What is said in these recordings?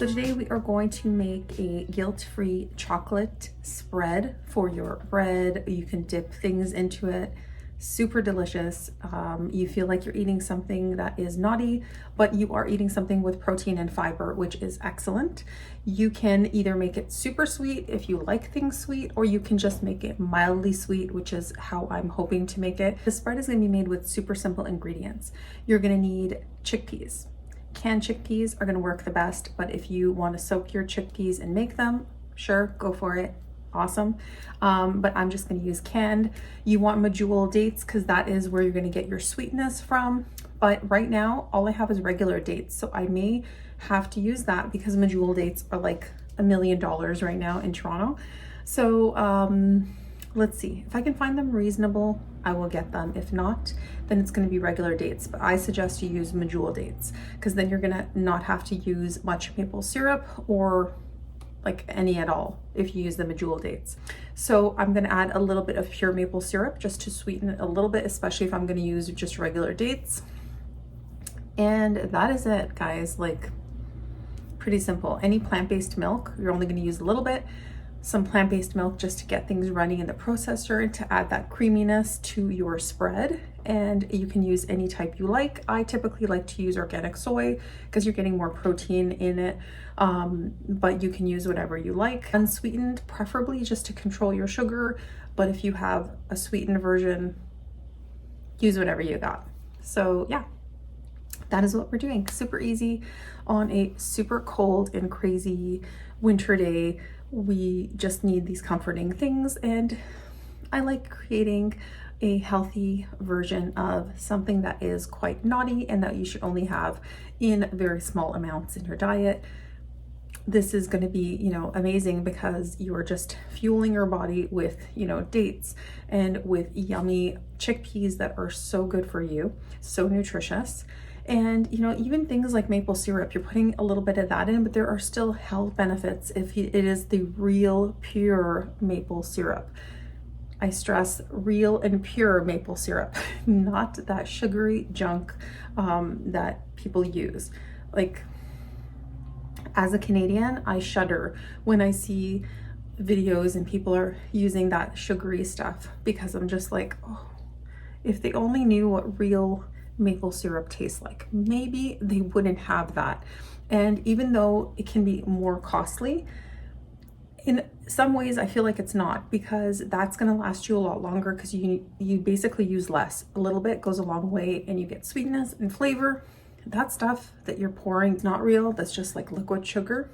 So today we are going to make a guilt-free chocolate spread for your bread. You can dip things into it. Super delicious. You feel like you're eating something that is naughty, but you are eating something with protein and fiber, which is excellent. You can either make it super sweet if you like things sweet, or you can just make it mildly sweet, which is how I'm hoping to make it. The spread is going to be made with super simple ingredients. You're going to need chickpeas. Canned chickpeas are going to work the best, but if you want to soak your chickpeas and make them, sure, go for it. Awesome. But I'm just going to use canned. You want Majool Dates because that is where you're going to get your sweetness from. But right now, all I have is regular dates. So I may have to use that because Majool Dates are like $1 million right now in Toronto. So let's see. If I can find them reasonable, I will get them. If not, then it's going to be regular dates. But I suggest you use Majool Dates because then you're going to not have to use much maple syrup or like any at all if you use the Majool Dates. So I'm going to add a little bit of pure maple syrup just to sweeten it a little bit, especially if I'm going to use just regular dates. And that is it, guys. Like, pretty simple. Any plant-based milk, you're only going to use a little bit. Some plant-based milk just to get things running in the processor to add that creaminess to your spread. And you can use any type you like. I typically like to use organic soy because you're getting more protein in it, but you can use whatever you like. Unsweetened, preferably just to control your sugar, but if you have a sweetened version, use whatever you got. So yeah, that is what we're doing. Super easy on a super cold and crazy winter day. We just need these comforting things, and I like creating a healthy version of something that is quite naughty and that you should only have in very small amounts in your diet. This is going to be, amazing because you are just fueling your body with, dates and with yummy chickpeas that are so good for you, so nutritious. And, even things like maple syrup, you're putting a little bit of that in, but there are still health benefits if it is the real pure maple syrup. I stress real and pure maple syrup, not that sugary junk that people use. Like, as a Canadian, I shudder when I see videos and people are using that sugary stuff because I'm just like, oh, if they only knew what real maple syrup tastes like, maybe they wouldn't have that. And even though it can be more costly, in some ways I feel like it's not, because that's going to last you a lot longer because you basically use less. A little bit goes a long way and you get sweetness and flavor. That stuff that you're pouring is not real. That's just like liquid sugar.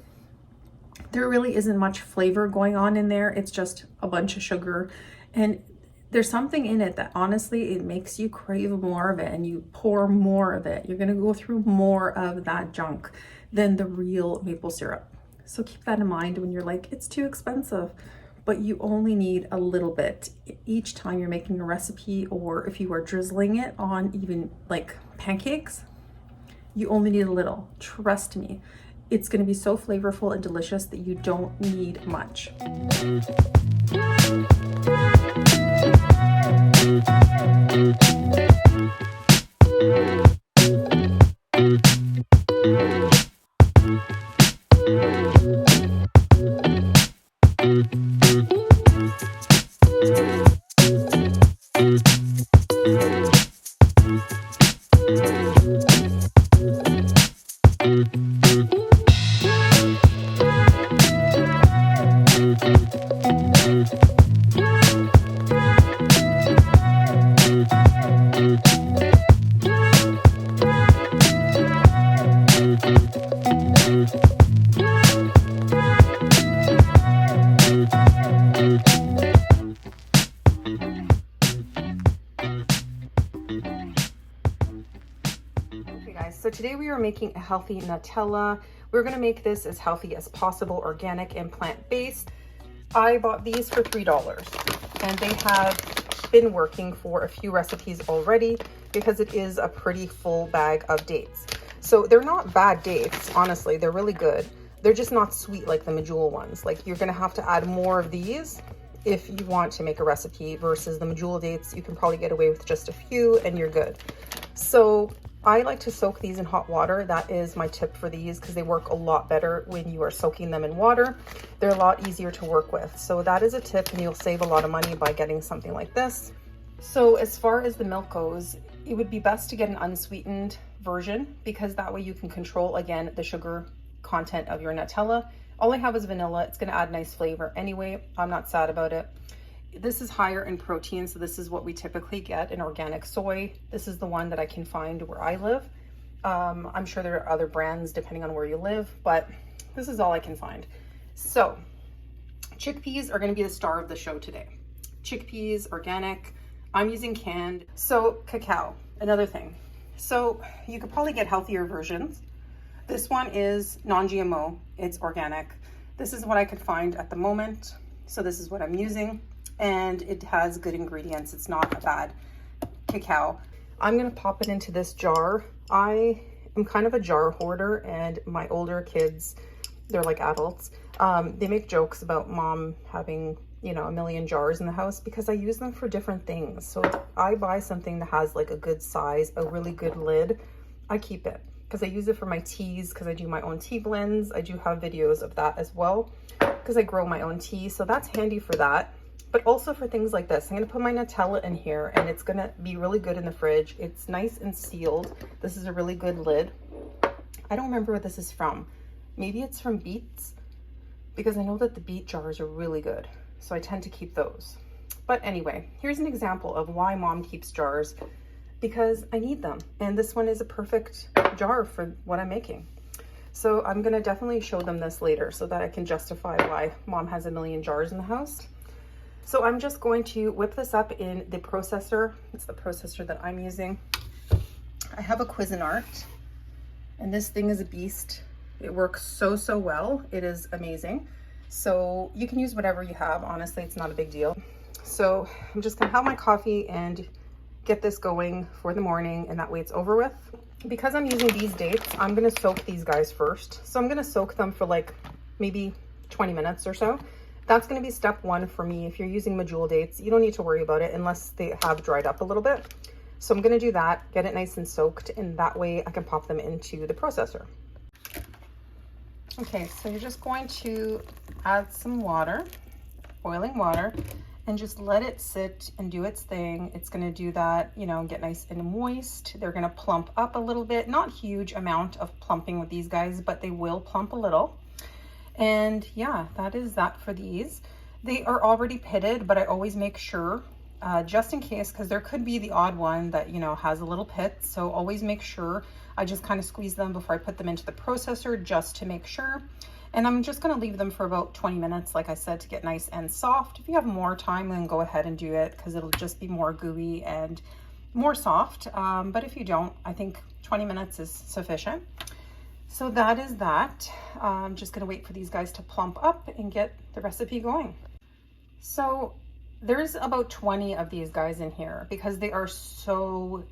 There really isn't much flavor going on in there. It's just a bunch of sugar, and there's something in it that honestly, it makes you crave more of it and you pour more of it. You're going to go through more of that junk than the real maple syrup. So keep that in mind when you're like, it's too expensive, but you only need a little bit each time you're making a recipe, or if you are drizzling it on even like pancakes, you only need a little. Trust me, it's going to be so flavorful and delicious that you don't need much. So today we are making a healthy Nutella. We're going to make this as healthy as possible, organic and plant-based. I bought these for $3 and they have been working for a few recipes already because it is a pretty full bag of dates. So they're not bad dates, honestly, they're really good. They're just not sweet like the Majool ones. Like, you're going to have to add more of these if you want to make a recipe versus the Majool Dates. You can probably get away with just a few and you're good. So I like to soak these in hot water. That is my tip for these because they work a lot better when you are soaking them in water. They're a lot easier to work with. So that is a tip, and you'll save a lot of money by getting something like this. So as far as the milk goes, it would be best to get an unsweetened version because that way you can control, again, the sugar content of your Nutella. All I have is vanilla. It's going to add nice flavor anyway. I'm not sad about it. This is higher in protein, so this is what we typically get in organic soy. This is the one that I can find where I live. I'm sure there are other brands depending on where you live, but this is all I can find. So chickpeas are going to be the star of the show today. Chickpeas, organic. I'm using canned. So cacao, another thing. So you could probably get healthier versions. This one is non-GMO. It's organic. This is what I could find at the moment. So this is what I'm using. And it has good ingredients. It's not a bad cacao. I'm gonna pop it into this jar. I am kind of a jar hoarder, and my older kids, they're like adults. They make jokes about mom having, you know, a million jars in the house because I use them for different things. So if I buy something that has like a good size, a really good lid, I keep it because I use it for my teas, because I do my own tea blends. I do have videos of that as well because I grow my own tea. So that's handy for that. But also for things like this. I'm gonna put my Nutella in here, and it's gonna be really good in the fridge. It's nice and sealed. This is a really good lid. I don't remember what this is from. Maybe it's from Beets, because I know that the beet jars are really good. So I tend to keep those. But anyway, here's an example of why mom keeps jars, because I need them. And this one is a perfect jar for what I'm making. So I'm gonna definitely show them this later so that I can justify why mom has a million jars in the house. So I'm just going to whip this up in the processor. It's the processor that I'm using. I have a Cuisinart, and this thing is a beast. It works so well. It is amazing. So you can use whatever you have. Honestly, it's not a big deal. So I'm just gonna have my coffee and get this going for the morning, and that way it's over with. Because I'm using these dates, I'm gonna soak these guys first. So I'm gonna soak them for like maybe 20 minutes or so. That's going to be step one for me. If you're using Majool Dates, you don't need to worry about it unless they have dried up a little bit. So I'm going to do that, get it nice and soaked, and that way I can pop them into the processor. Okay, so you're just going to add some water, boiling water, and just let it sit and do its thing. It's going to do that, you know, get nice and moist. They're going to plump up a little bit, not huge amount of plumping with these guys, but they will plump a little. And yeah, that is that for these. They are already pitted, but I always make sure, just in case, because there could be the odd one that, you know, has a little pit. So always make sure. I just kind of squeeze them before I put them into the processor just to make sure. And I'm just going to leave them for about 20 minutes, like I said, to get nice and soft. If you have more time, then go ahead and do it because it'll just be more gooey and more soft. But if you don't, I think 20 minutes is sufficient. So that is that. I'm just gonna wait for these guys to plump up and get the recipe going. So there's about 20 of these guys in here because they are so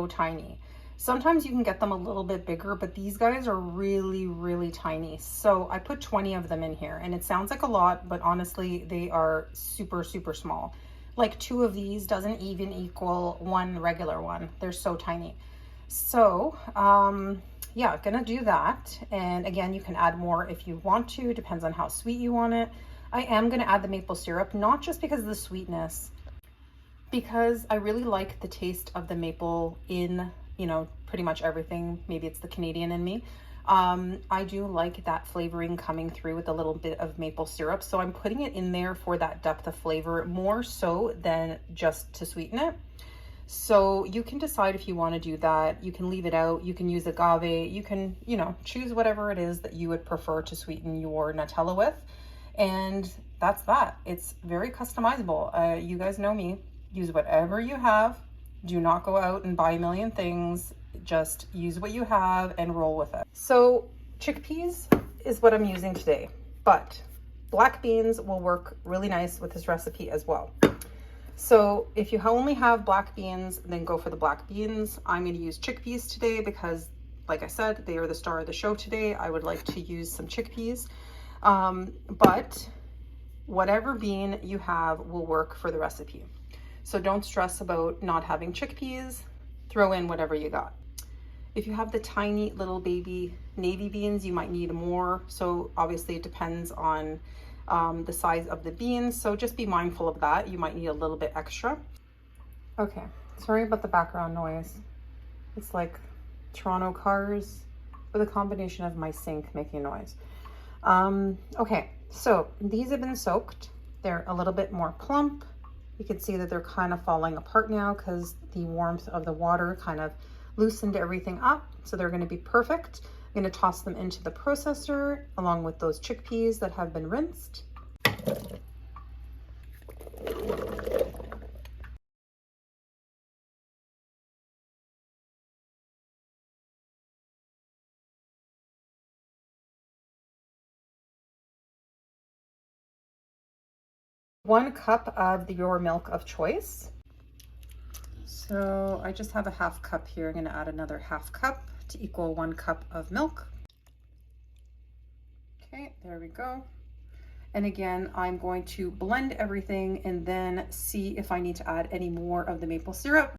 tiny. Sometimes you can get them a little bit bigger, but these guys are really tiny. So I put 20 of them in here, and it sounds like a lot, but honestly, they are super small. Like 2 of these doesn't even equal 1 regular one. They're so tiny. So, yeah, gonna do that. And again, you can add more if you want to, depends on how sweet you want it. I am gonna add the maple syrup, not just because of the sweetness, because I really like the taste of the maple in, you know, pretty much everything. Maybe it's the Canadian in me. I do like that flavoring coming through with a little bit of maple syrup. So I'm putting it in there for that depth of flavor, more so than just to sweeten it. So you can decide if you want to do that. You can leave it out. You can use agave. You can, you know, choose whatever it is that you would prefer to sweeten your Nutella with. And that's that. It's very customizable. You guys know me. Use whatever you have. Do not go out and buy a million things. Just use what you have and roll with it. So chickpeas is what I'm using today, but black beans will work really nice with this recipe as well. So if you only have black beans, then go for the black beans. I'm going to use chickpeas today because, like I said, they are the star of the show today. I would like to use some chickpeas, but whatever bean you have will work for the recipe. So don't stress about not having chickpeas. Throw in whatever you got. If you have the tiny little baby navy beans, you might need more. So obviously it depends on the size of the beans. So just be mindful of that. You might need a little bit extra. Okay, sorry about the background noise. It's like Toronto cars with a combination of my sink making noise. Okay, so these have been soaked. They're a little bit more plump. You can see that they're kind of falling apart now because the warmth of the water kind of loosened everything up. So they're going to be perfect. I'm going to toss them into the processor along with those chickpeas that have been rinsed. One cup of your milk of choice. So I just have a half cup here. I'm going to add another half cup to equal 1 cup of milk. Okay, there we go. And again, I'm going to blend everything and then see if I need to add any more of the maple syrup.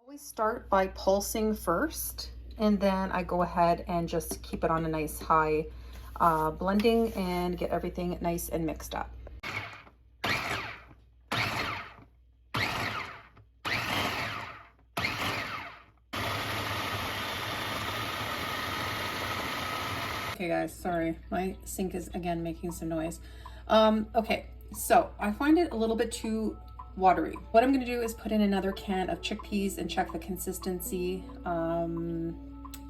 Always start by pulsing first, and then I go ahead and just keep it on a nice high blending and get everything nice and mixed up. Okay guys, sorry, my sink is again making some noise. Okay, so I find it a little bit too watery. What I'm going to do is put in another can of chickpeas and check the consistency.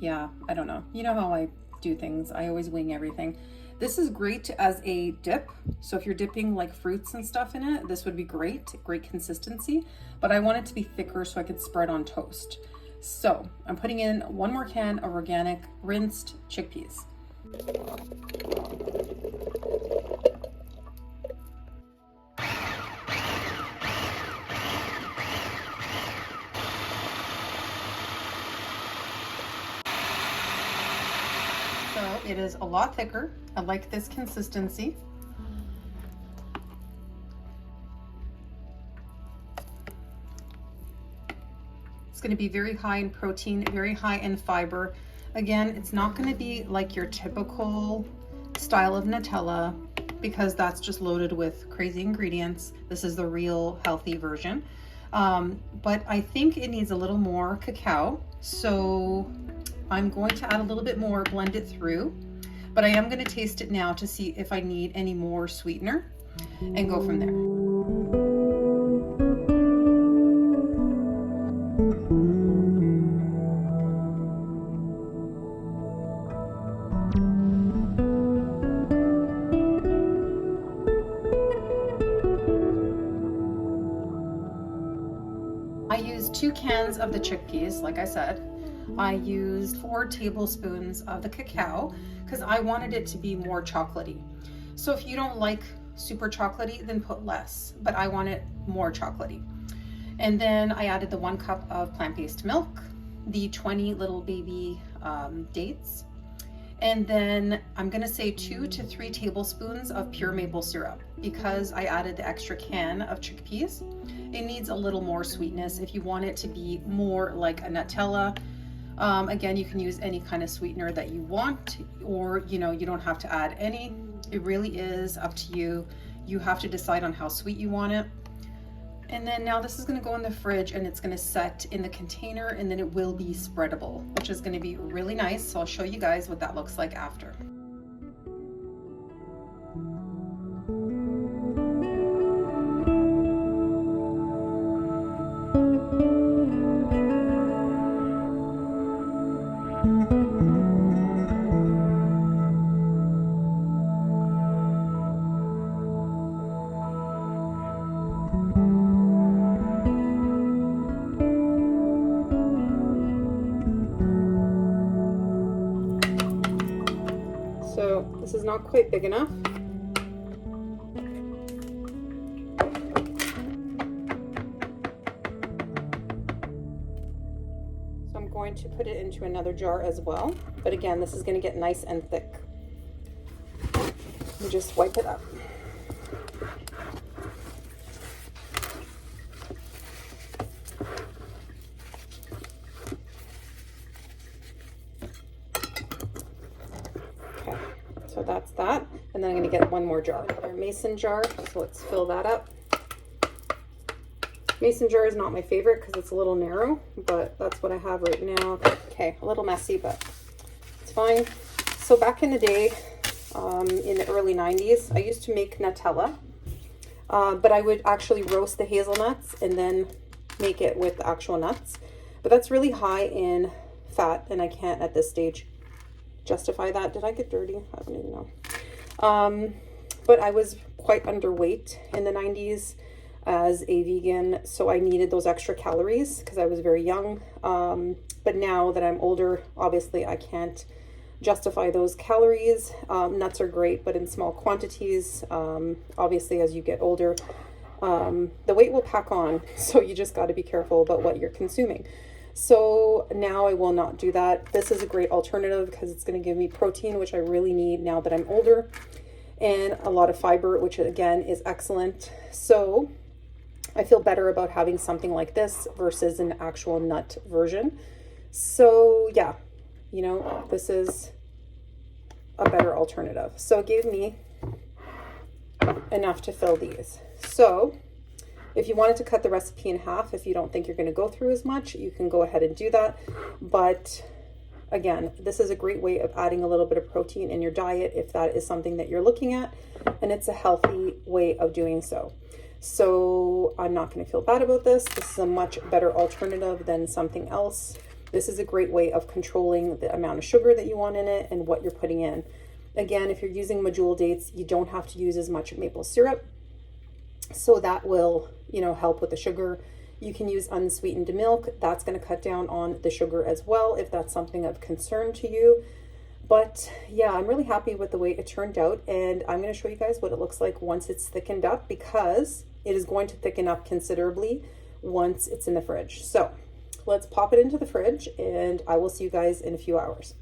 Yeah, I don't know. You know how I do things. I always wing everything. This is great as a dip. So if you're dipping like fruits and stuff in it, this would be great. Great consistency. But I want it to be thicker so I could spread on toast. So I'm putting in 1 more can of organic rinsed chickpeas. So it is a lot thicker. I like this consistency. It's going to be very high in protein, very high in fiber. Again, it's not going to be like your typical style of Nutella because that's just loaded with crazy ingredients. This is the real healthy version. But I think it needs a little more cacao. So I'm going to add a little bit more, blend it through, but I am going to taste it now to see if I need any more sweetener and go from there. I used 2 cans of the chickpeas, like I said. I used 4 tablespoons of the cacao because I wanted it to be more chocolatey. So if you don't like super chocolatey, then put less, but I want it more chocolatey. And then I added the 1 cup of plant-based milk, the 20 little baby dates, and then I'm gonna say 2 to 3 tablespoons of pure maple syrup because I added the extra can of chickpeas. It needs a little more sweetness if you want it to be more like a Nutella. Again, you can use any kind of sweetener that you want, or you don't have to add any. It really is up to you. You have to decide on how sweet you want it. And then now this is going to go in the fridge and it's going to set in the container, and then it will be spreadable, which is going to be really nice. So I'll show you guys what that looks like after. So this is not quite big enough. So I'm going to put it into another jar as well. But again, this is going to get nice and thick. You just wipe it up. Okay, so that's that. And then I'm gonna get one more jar, our mason jar. So let's fill that up. Mason jar is not my favorite because it's a little narrow, but that's what I have right now. Okay, a little messy, but it's fine. So back in the day, in the early 90s, I used to make Nutella, but I would actually roast the hazelnuts and then make it with the actual nuts. But that's really high in fat, and I can't at this stage justify that. Did I get dirty? I don't even know. But I was quite underweight in the 90s as a vegan, so I needed those extra calories because I was very young. But now that I'm older, obviously I can't justify those calories. Nuts are great, but in small quantities. Obviously, as you get older, the weight will pack on, so you just got to be careful about what you're consuming. So now I will not do that. This is a great alternative because it's going to give me protein, which I really need now that I'm older, and a lot of fiber, which again is excellent. So I feel better about having something like this versus an actual nut version. So yeah, you know, this is a better alternative. So it gave me enough to fill these. So if you wanted to cut the recipe in half, if you don't think you're going to go through as much, you can go ahead and do that. But again, this is a great way of adding a little bit of protein in your diet if that is something that you're looking at, and it's a healthy way of doing so. So I'm not going to feel bad about this. This is a much better alternative than something else. This is a great way of controlling the amount of sugar that you want in it and what you're putting in. Again, if you're using Majool Dates, you don't have to use as much maple syrup. So that will, you know, help with the sugar. You can use unsweetened milk. That's going to cut down on the sugar as well, if that's something of concern to you. But yeah, I'm really happy with the way it turned out, and I'm going to show you guys what it looks like once it's thickened up, because it is going to thicken up considerably once it's in the fridge. So let's pop it into the fridge, and I will see you guys in a few hours.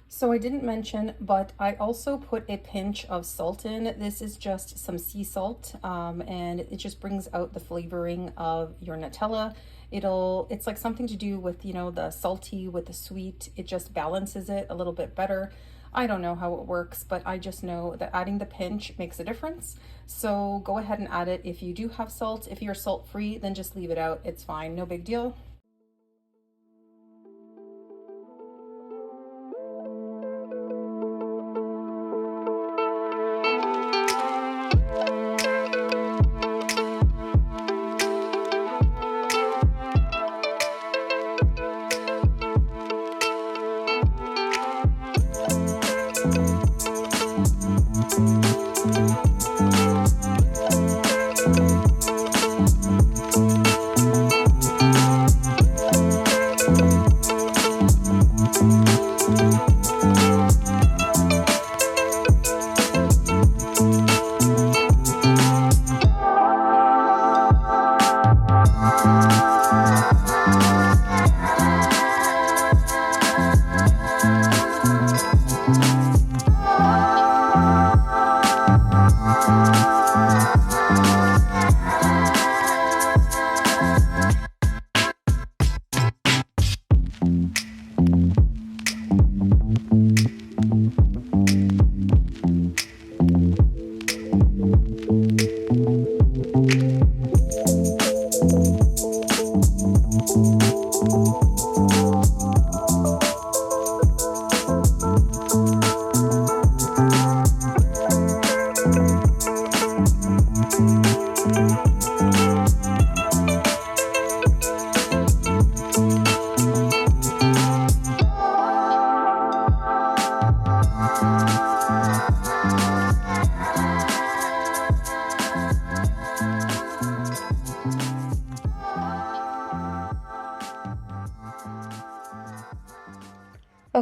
So I didn't mention, but I also put a pinch of salt in. This is just some sea salt, and it just brings out the flavoring of your Nutella. It's like something to do with, you know, the salty with the sweet. It just balances it a little bit better. I don't know how it works, but I just know that adding the pinch makes a difference. So go ahead and add it if you do have salt. If you're salt-free, then just leave it out. It's fine, no big deal.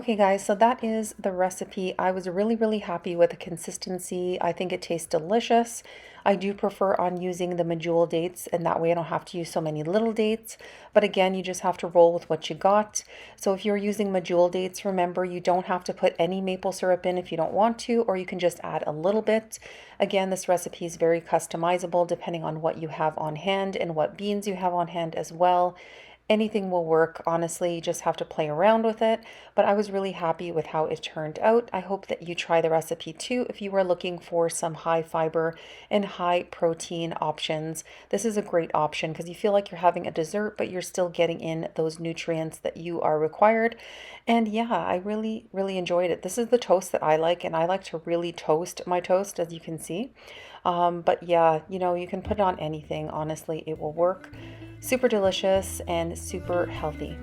Okay guys, so that is the recipe. I was really happy with the consistency. I think it tastes delicious. I do prefer on using the Majool dates, and that way I don't have to use so many little dates. But again, you just have to roll with what you got. So if you're using Majool dates, remember you don't have to put any maple syrup in if you don't want to, or you can just add a little bit. Again, this recipe is very customizable depending on what you have on hand and what beans you have on hand as well. Anything will work, honestly, you just have to play around with it. But I was really happy with how it turned out. I hope that you try the recipe too if you are looking for some high fiber and high protein options. This is a great option because you feel like you're having a dessert, but you're still getting in those nutrients that you are required. And yeah, I really enjoyed it. This is the toast that I like, and I like to really toast my toast, as you can see. But yeah, you know, you can put it on anything. Honestly, it will work. Super delicious and super healthy.